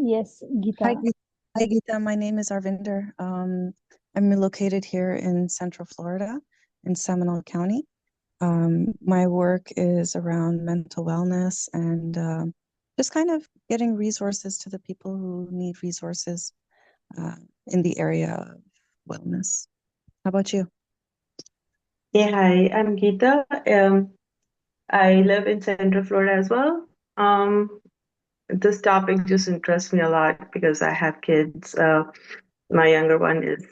Yes, Hi, Geeta. Hi, Geeta. My name is Arvinder. I'm located here in Central Florida, in Seminole County. My work is around mental wellness and just kind of getting resources to the people who need resources uh, in the area of wellness. How about you? Yeah, hi, I'm Geeta. I live in Central Florida as well. This topic just interests me a lot because I have kids. My younger one is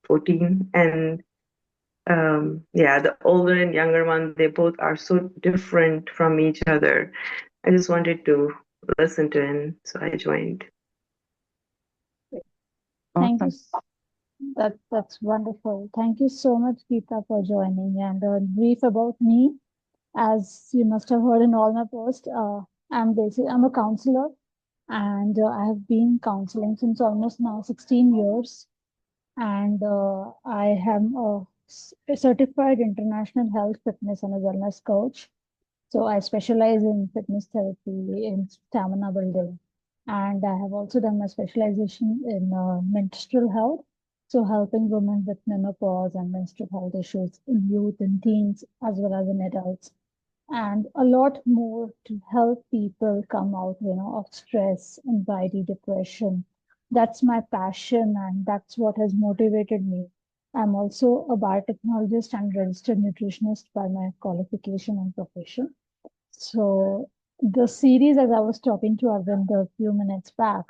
14, and yeah, the older and younger one, they both are so different from each other. I just wanted to listen to him, so I joined. Thank you. Awesome. That's wonderful. Thank you so much, Geeta, for joining. And a brief about me, as you must have heard in all my posts, I'm a counselor, and I have been counseling since almost now 16 years. And I am a certified international health, fitness, and a wellness coach. So I specialize in fitness therapy, in stamina building, and I have also done my specialization in menstrual health. So helping women with menopause and menstrual health issues in youth and teens as well as in adults, and a lot more to help people come out, of stress, anxiety, depression. That's my passion, and that's what has motivated me. I'm also a biotechnologist and registered nutritionist by my qualification and profession. So the series, as I was talking to Arvind a few minutes back,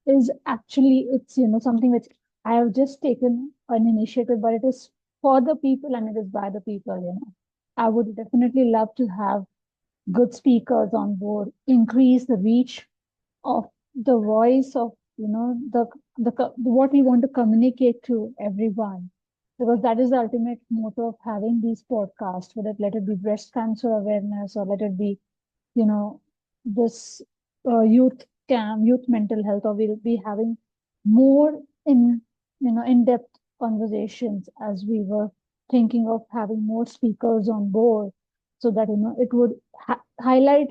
is actually it's something which I have just taken an initiative, but it is for the people and it is by the people. I would definitely love to have good speakers on board, increase the reach of the voice of what we want to communicate to everyone, because that is the ultimate motto of having these podcasts, whether let it be breast cancer awareness or let it be you know, this youth mental health, or we'll be having more in-depth conversations, as we were thinking of having more speakers on board, so that, it would highlight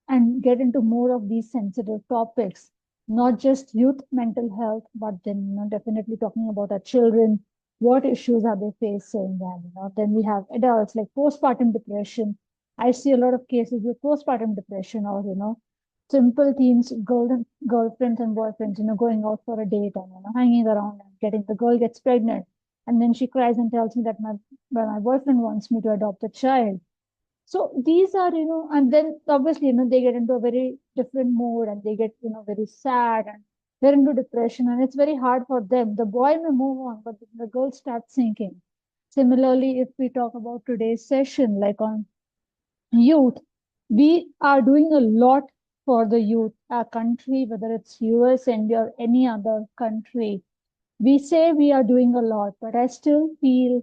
and get into more of these sensitive topics, not just youth mental health, but then, definitely talking about our children, what issues are they facing, and, then we have adults like postpartum depression. I see a lot of cases with postpartum depression, or, simple teens, girlfriends and boyfriends, going out for a date and, hanging around and getting the girl gets pregnant. And then she cries and tells me that my boyfriend wants me to adopt a child. So these are, and then obviously, they get into a very different mood and they get, very sad and they're into depression, and it's very hard for them. The boy may move on, but the girl starts sinking. Similarly, if we talk about today's session, like on youth, we are doing a lot for the youth. Our country, whether it's US, India, or any other country, we say we are doing a lot, but I still feel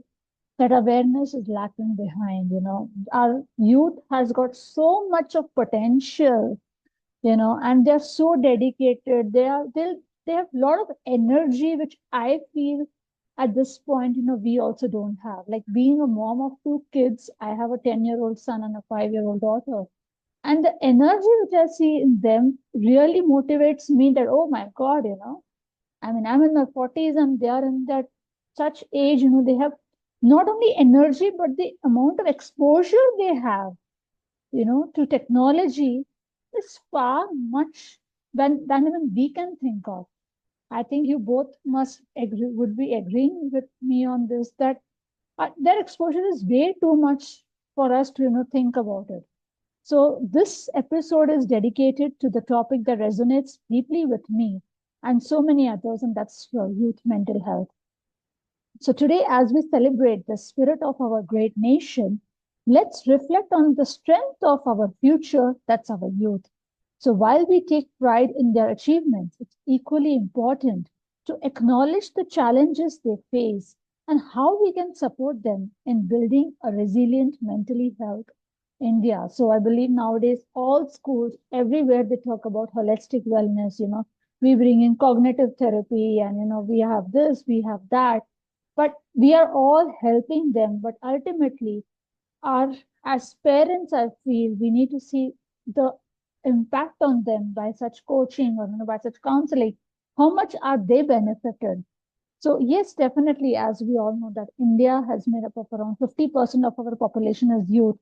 that awareness is lacking behind. Our youth has got so much of potential, and they're so dedicated. They have a lot of energy, which I feel at this point, we also don't have. Like being a mom of two kids, I have a 10-year-old son and a 5-year-old daughter. And the energy which I see in them really motivates me that, oh my God, I mean, I'm in my 40s and they are in that such age, they have not only energy, but the amount of exposure they have, to technology is far much than even we can think of. I think you both would be agreeing with me on this, that their exposure is way too much for us to, think about it. So this episode is dedicated to the topic that resonates deeply with me and so many others, and that's your youth mental health. So today, as we celebrate the spirit of our great nation, let's reflect on the strength of our future, that's our youth. So while we take pride in their achievements, it's equally important to acknowledge the challenges they face and how we can support them in building a resilient mentally health India. So I believe nowadays all schools, everywhere they talk about holistic wellness, we bring in cognitive therapy and, we have this, we have that, but we are all helping them. But ultimately, our as parents, I feel we need to see the impact on them by such coaching or by such counseling, how much are they benefited? So yes, definitely, as we all know that India has made up of around 50% of our population as youth,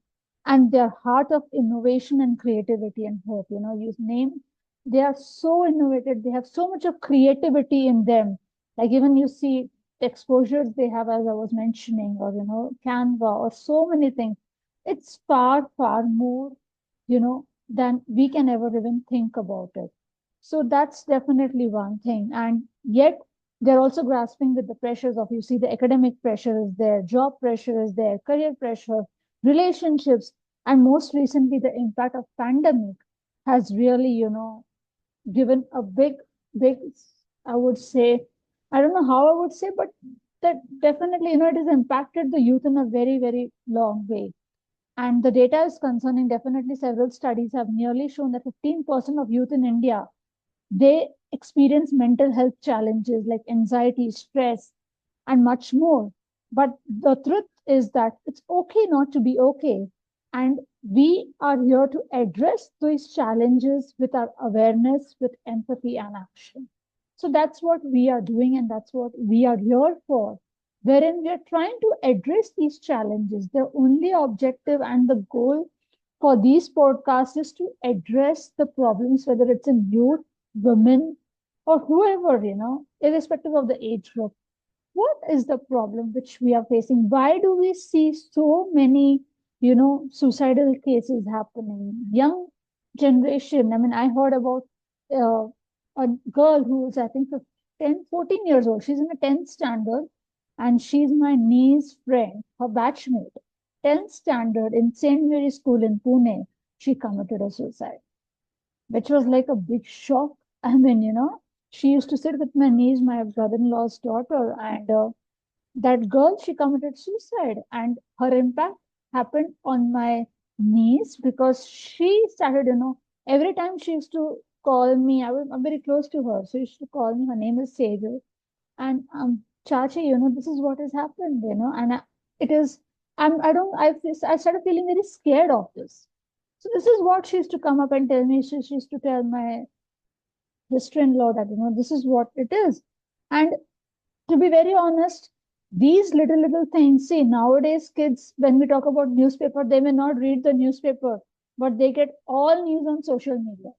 and they're heart of innovation and creativity and hope. You name, they are so innovative. They have so much of creativity in them. Like even you see the exposures they have, as I was mentioning, or Canva, or so many things. It's far, far more, than we can ever even think about it. So that's definitely one thing. And yet they're also grasping with the pressures of, you see, the academic pressure is there, job pressure is there, career pressure, relationships, and most recently the impact of pandemic has really, given a big, I would say, I don't know how I would say, but that definitely, it has impacted the youth in a very, very long way. And the data is concerning. Definitely several studies have nearly shown that 15% of youth in India, they experience mental health challenges like anxiety, stress, and much more. But the truth is that it's okay not to be okay. And we are here to address these challenges with our awareness, with empathy and action. So that's what we are doing, and that's what we are here for, wherein we are trying to address these challenges. The only objective and the goal for these podcasts is to address the problems, whether it's in youth, women, or whoever, irrespective of the age group. What is the problem which we are facing? Why do we see so many, suicidal cases happening? Young generation. I mean, I heard about uh, a girl who is, I think, 10, 14 years old. She's in a 10th standard, and she's my niece's friend, her batchmate. 10th standard in St. Mary's School in Pune. She committed a suicide, which was like a big shock. I mean, she used to sit with my niece, my brother-in-law's daughter, and that girl, she committed suicide, and her impact happened on my niece because she started, every time she used to call me, I'm very close to her, so she used to call me. Her name is Sejal, and Chachi, this is what has happened, and it is. I don't. I started feeling very scared of this. So this is what she used to come up and tell me. She used to tell my sister-in-law that this is what it is. And to be very honest, these little things, see, nowadays kids, when we talk about newspaper, they may not read the newspaper, but they get all news on social media.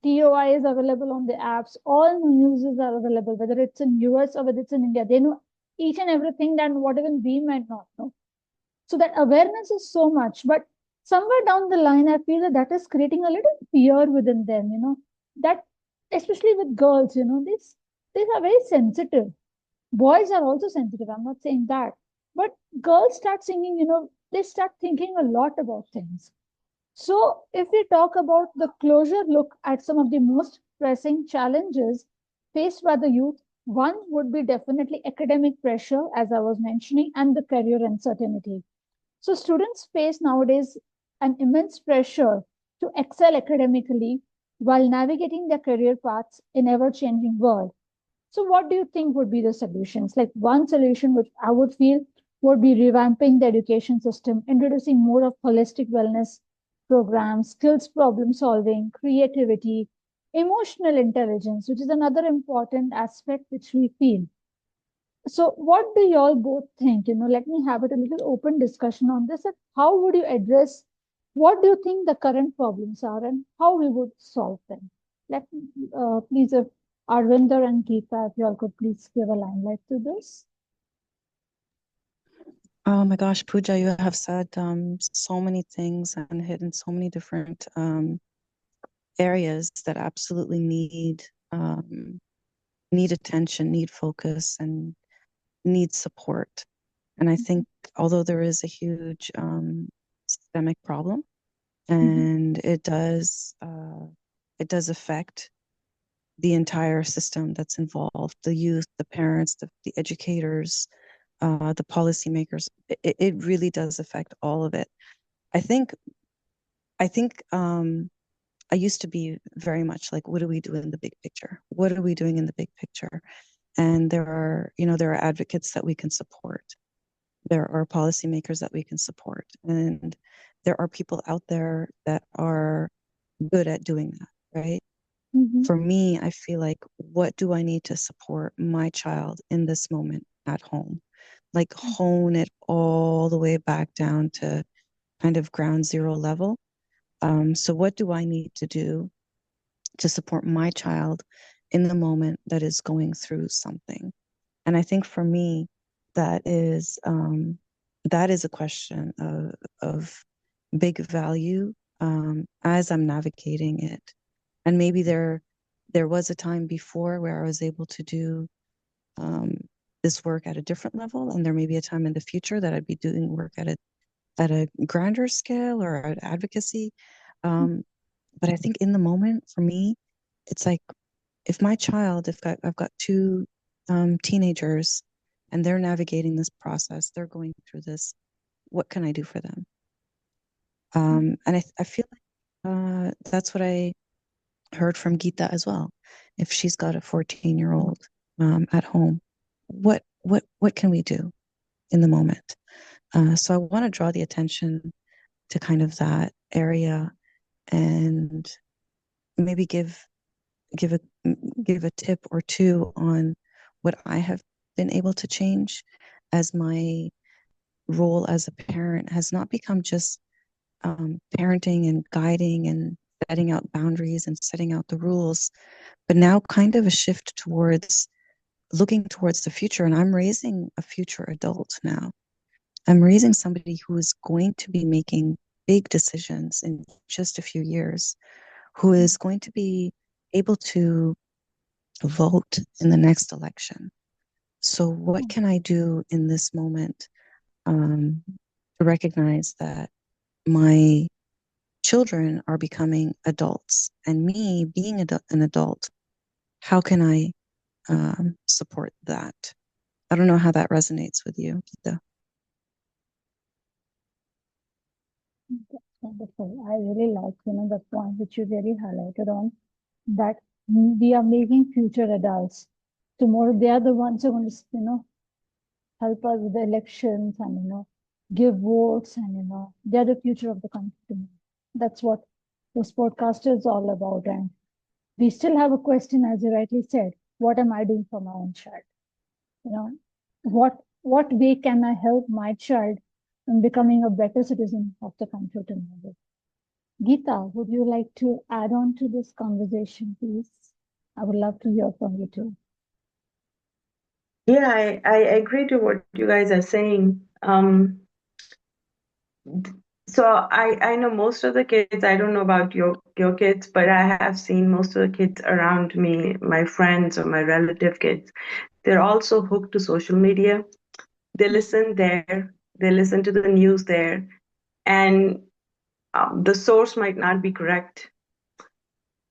TOI is available on the apps. All news is available, whether it's in US or whether it's in India. They know each and everything that what even we might not know. So that awareness is so much, but somewhere down the line, I feel that that is creating a little fear within them. That especially with girls, these are very sensitive. Boys are also sensitive. I'm not saying that, but girls start singing. They start thinking a lot about things. So, if we talk about the closer look at some of the most pressing challenges faced by the youth, one would be definitely academic pressure, as I was mentioning, and the career uncertainty. So, students face nowadays an immense pressure to excel academically while navigating their career paths in ever-changing world. So, what do you think would be the solutions? Like one solution, which I would feel would be revamping the education system, introducing more of holistic wellness programs, skills problem solving, creativity, emotional intelligence, which is another important aspect which we feel. So, what do you all both think? Let me have it a little open discussion on this. And how would you address? What do you think the current problems are, and how we would solve them? Let me, please, if Arvinder and Geeta, if you all could please give a limelight to this. Oh my gosh, Pooja, you have said so many things and hit in so many different areas that absolutely need attention, need focus, and need support. And I think although there is a huge systemic problem, and it does affect the entire system that's involved, the youth, the parents, the educators, the policymakers. It really does affect all of it. I think I used to be very much like, what do we do in the big picture? What are we doing in the big picture? And there are advocates that we can support. There are policymakers that we can support. And there are people out there that are good at doing that, right? Mm-hmm. For me, I feel like, what do I need to support my child in this moment at home? Like, hone it all the way back down to kind of ground zero level. So what do I need to do to support my child in the moment that is going through something? And I think for me, that is a question of big value as I'm navigating it. And maybe there was a time before where I was able to do um, this work at a different level, and there may be a time in the future that I'd be doing work at a grander scale or at advocacy. Um, but I think in the moment, for me, it's like, if my child, if I've got two teenagers and they're navigating this process, they're going through this, what can I do for them? And I feel like that's what I heard from Geeta as well. If she's got a 14-year-old at home, what can we do in the moment? So I want to draw the attention to kind of that area, and maybe give a give a tip or two on what I have been able to change, as my role as a parent has not become just parenting and guiding and setting out boundaries and setting out the rules, but now kind of a shift towards looking towards the future. And I'm raising a future adult now. I'm raising somebody who is going to be making big decisions in just a few years, who is going to be able to vote in the next election. So, what can I do in this moment to recognize that my children are becoming adults, and me being an adult, how can I support that? I don't know how that resonates with you, Geeta. That's wonderful. I really like, the point which you really highlighted on that we are making future adults. Tomorrow they are the ones who are going to, help us with the elections and, give votes and, they're the future of the country. That's what this podcast is all about. And we still have a question, as you rightly said, what am I doing for my own child? You know, what way can I help my child in becoming a better citizen of the country tomorrow? Geeta, would you like to add on to this conversation, please? I would love to hear from you too. Yeah, I agree to what you guys are saying. So I know most of the kids. I don't know about your kids, but I have seen most of the kids around me, my friends or my relative kids. They're also hooked to social media. They listen there. They listen to the news there, and the source might not be correct.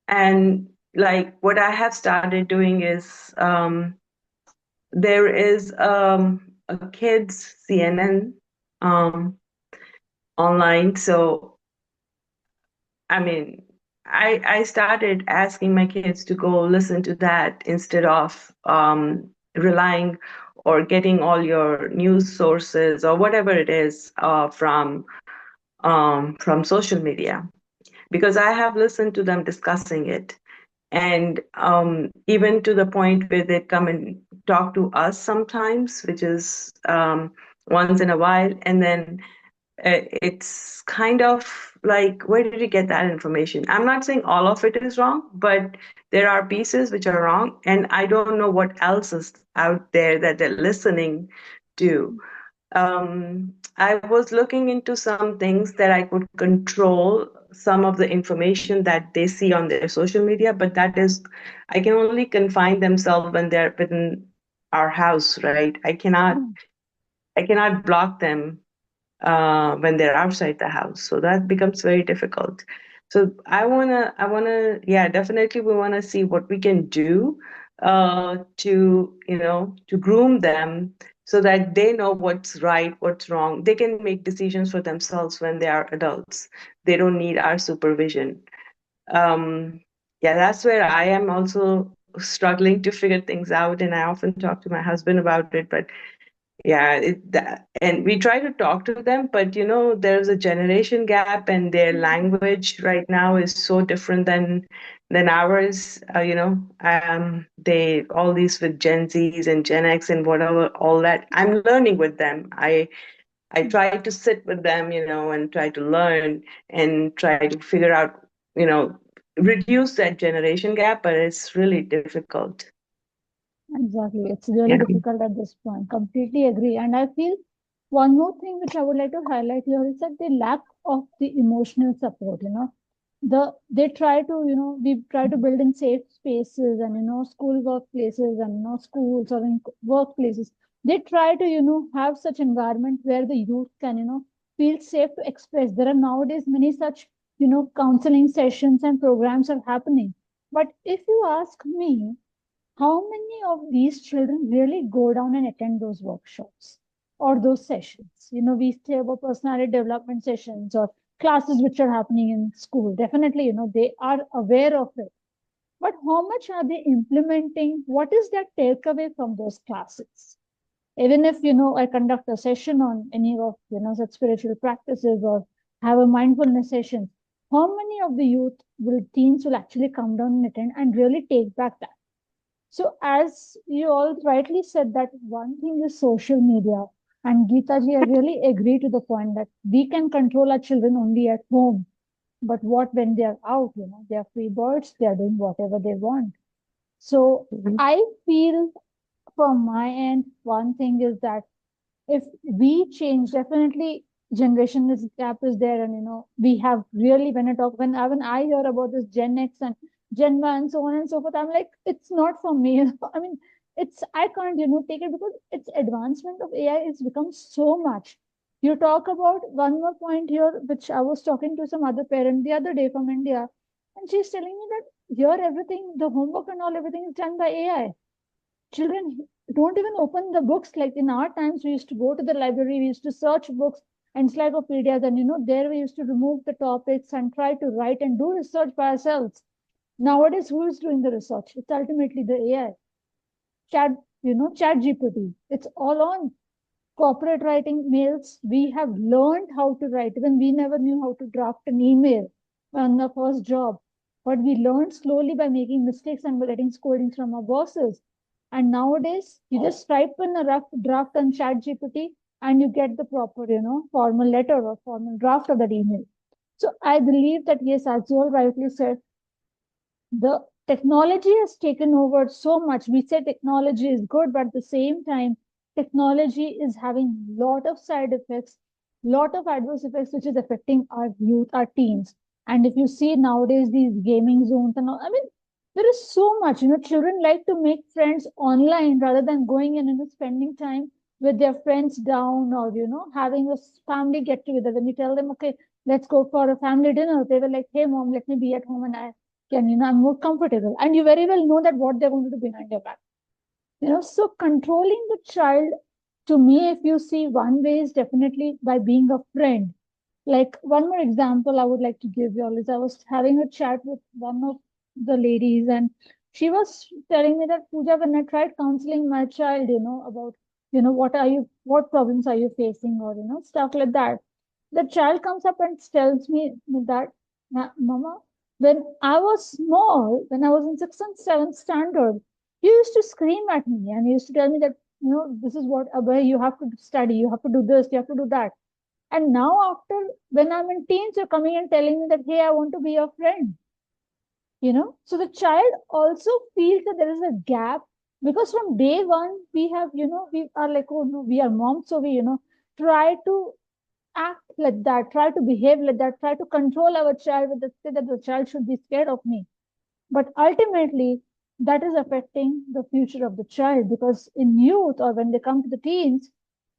And like what I have started doing is there is a kids CNN um, online. So I mean, I started asking my kids to go listen to that instead of relying or getting all your news sources or whatever it is from social media, because I have listened to them discussing it. And even to the point where they come and talk to us sometimes, which is once in a while. And then it's kind of like, where did you get that information? I'm not saying all of it is wrong, but there are pieces which are wrong. And I don't know what else is out there that they're listening to. I was looking into some things that I could control some of the information that they see on their social media, but that is, I can only confine themselves when they're within our house, right? I cannot block them when they're outside the house. So that becomes very difficult. So yeah, definitely we wanna see what we can do to groom them so that they know what's right, what's wrong. They can make decisions for themselves when they are adults. They don't need our supervision. Um, yeah, that's where I am also struggling to figure things out, and I often talk to my husband about it, but Yeah, and we try to talk to them, but there's a generation gap, and their language right now is so different than ours. They all these with Gen Zs and Gen X and whatever, all that. I'm learning with them. I try to sit with them, and try to learn and try to figure out, reduce that generation gap, but it's really difficult. Exactly. It's really Yeah. difficult at this point. Completely agree. And I feel one more thing which I would like to highlight here is that the lack of the emotional support, they try to, we try to build in safe spaces and, school workplaces and, schools or in workplaces. They try to, have such environment where the youth can, feel safe to express. There are nowadays many such, counseling sessions and programs are happening. But if you ask me, how many of these children really go down and attend those workshops or those sessions? We say about personality development sessions or classes which are happening in school. Definitely, they are aware of it. But how much are they implementing? What is their takeaway from those classes? Even if, I conduct a session on any of, such spiritual practices or have a mindfulness session, how many of the youth teens will actually come down and attend and really take back that? So, as you all rightly said, that one thing is social media. And Geeta ji, I really agree to the point that we can control our children only at home. But what when they are out? They are free birds, they are doing whatever they want. So, Mhm. I feel from my end, one thing is that if we change, definitely generation is gap is there, and we have really when I hear about this Gen X and Gen Y and so on and so forth, I'm like, it's not for me. I mean, I can't take it because its advancement of AI has become so much. You talk about one more point here, which I was talking to some other parent the other day from India, and she's telling me that here everything, the homework and all, everything is done by AI. Children don't even open the books. Like in our times, we used to go to the library, we used to search books and encyclopedias, and there we used to remove the topics and try to write and do research by ourselves. Nowadays, who is doing the research? It's ultimately the AI. Chat, Chat GPT. It's all on corporate writing mails. We have learned how to write. Even we never knew how to draft an email on the first job. But we learned slowly by making mistakes and by getting scoldings from our bosses. And nowadays, you just type in a rough draft on Chat GPT and you get the proper, formal letter or formal draft of that email. So I believe that, yes, as you all rightly said, the technology has taken over so much. We say technology is good, but at the same time, technology is having a lot of side effects, lot of adverse effects, which is affecting our youth, our teens. And if you see nowadays these gaming zones and all, I mean, there is so much. Children like to make friends online rather than going in and spending time with their friends down or having a family get together. When you tell them, okay, let's go for a family dinner, they were like, hey mom, let me be at home and I'm more comfortable. And you very well know that what they're going to do behind your back. So controlling the child, to me, if you see, one way is definitely by being a friend. Like one more example I would like to give you all is I was having a chat with one of the ladies, and she was telling me that, Pooja, when I tried counseling my child, about, what problems are you facing, or, stuff like that. The child comes up and tells me that, Mama, when I was small, when I was in sixth and seventh standard, you used to scream at me and you used to tell me that, this is what, Abhay, you have to study, you have to do this, you have to do that. And now, after when I'm in teens, you're coming and telling me that, hey, I want to be your friend. So the child also feels that there is a gap because from day one, we have, we are like, oh no, we are moms. So we, try to act like that, try to behave like that, try to control our child with the say that the child should be scared of me. But ultimately, that is affecting the future of the child because in youth or when they come to the teens,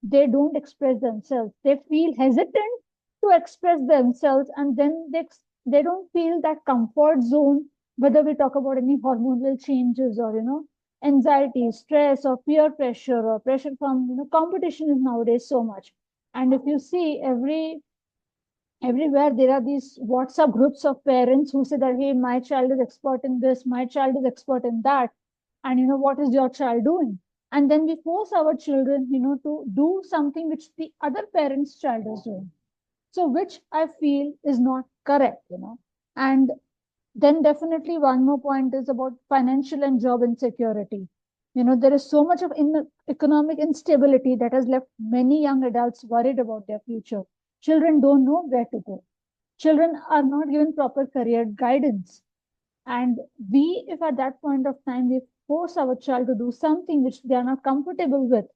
they don't express themselves. They feel hesitant to express themselves, and then they don't feel that comfort zone. Whether we talk about any hormonal changes or anxiety, stress, or peer pressure or pressure from competition is nowadays so much. And if you see everywhere there are these WhatsApp groups of parents who say that, hey, my child is expert in this, my child is expert in that. And what is your child doing? And then we force our children, to do something which the other parent's child is doing. So, which I feel is not correct. And then definitely one more point is about financial and job insecurity. There is so much of economic instability that has left many young adults worried about their future. Children don't know where to go. Children are not given proper career guidance. And we, if at that point of time, we force our child to do something which they are not comfortable with,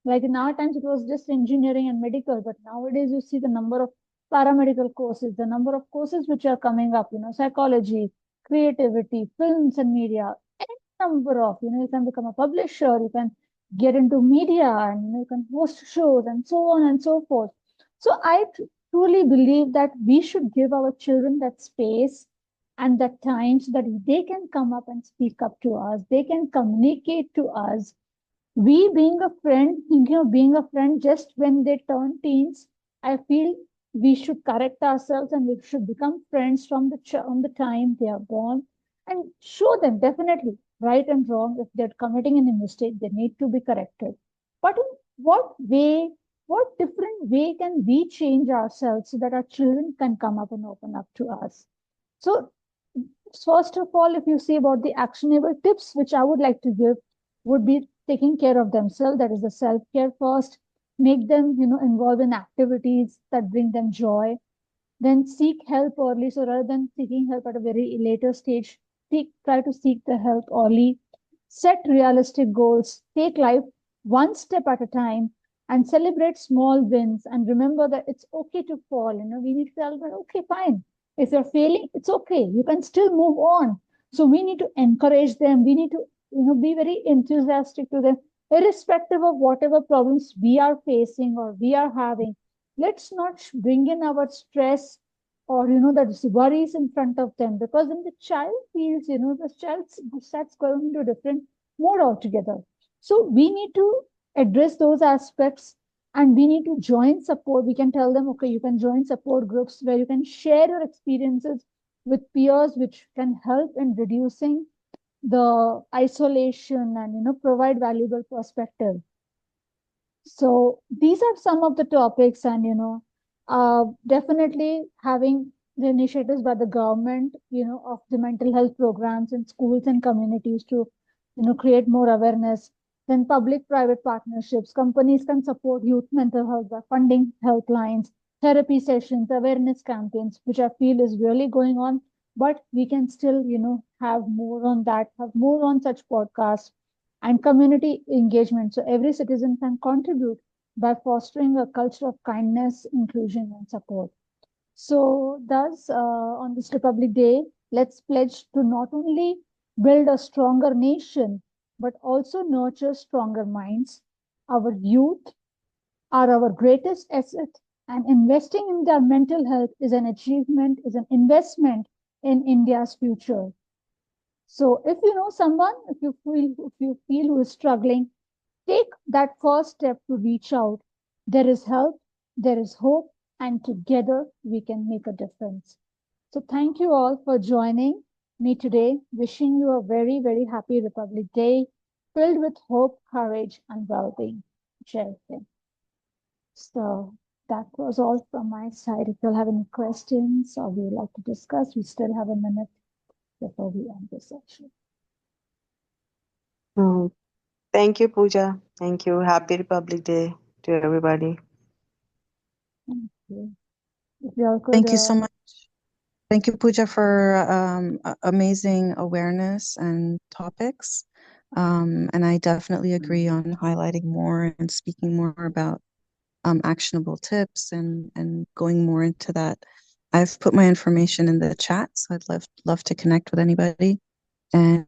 like in our times, it was just engineering and medical, but nowadays you see the number of paramedical courses, the number of courses which are coming up, psychology, creativity, films and media, any number of, you can become a publisher, you can get into media, and you can host shows and so on and so forth. So I truly believe that we should give our children that space and that time so that they can come up and speak up to us, they can communicate to us. We being a friend, thinking of being a friend just when they turn teens, I feel we should correct ourselves and we should become friends from from the time they are born, and show them definitely right and wrong. If they're committing any mistake, they need to be corrected. But in what different way can we change ourselves so that our children can come up and open up to us? So, first of all, if you see about the actionable tips which I would like to give, would be taking care of themselves. That is the self care first. Make them, involved in activities that bring them joy. Then seek help early. So rather than seeking help at a very later stage, try to seek the help early. Set realistic goals. Take life one step at a time and celebrate small wins. And remember that it's okay to fall. We need to tell them, okay, fine. If you're failing, it's okay. You can still move on. So we need to encourage them. We need to, be very enthusiastic to them, irrespective of whatever problems we are facing or we are having. Let's not bring in our stress or the worries in front of them, because then the child feels, the child starts going into a different mode altogether. So we need to address those aspects, and we need to join support. We can tell them, okay, you can join support groups where you can share your experiences with peers, which can help in reducing the isolation and provide valuable perspective. So these are some of the topics, and definitely having the initiatives by the government, of the mental health programs in schools and communities to, create more awareness. Then public-private partnerships, companies can support youth mental health by funding helplines, therapy sessions, awareness campaigns, which I feel is really going on. But we can still, have more on that, have more on such podcasts and community engagement. So every citizen can contribute by fostering a culture of kindness, inclusion, and support. So, thus, on this Republic Day, let's pledge to not only build a stronger nation, but also nurture stronger minds. Our youth are our greatest asset, and investing in their mental health is an achievement, is an investment in India's future. So if you know someone, if you feel who is struggling, take that first step to reach out. There is help, there is hope, and together we can make a difference. So thank you all for joining me today. Wishing you a very, very happy Republic Day, filled with hope, courage, and well-being. Jai Hind. So that was all from my side. If you'll have any questions or you would like to discuss, we still have a minute before we end this session. Mm. Thank you, Pooja. Thank you. Happy Republic Day to everybody. Thank you. If you all could, Thank you so much. Thank you, Pooja, for amazing awareness and topics. And I definitely agree on highlighting more and speaking more about actionable tips and going more into that. I've put my information in the chat, so I'd love to connect with anybody and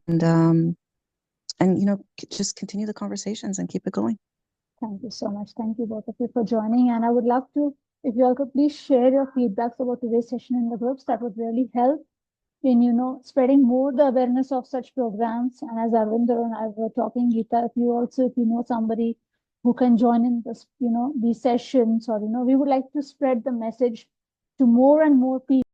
just continue the conversations and keep it going. Thank you so much. Thank you both of you for joining. And I would love to, if you all could please share your feedbacks about today's session in the groups, that would really help in, spreading more the awareness of such programs. And as Arvinder and I were talking, Geeta, if you know somebody who can join in this, these sessions, or, we would like to spread the message to more and more people.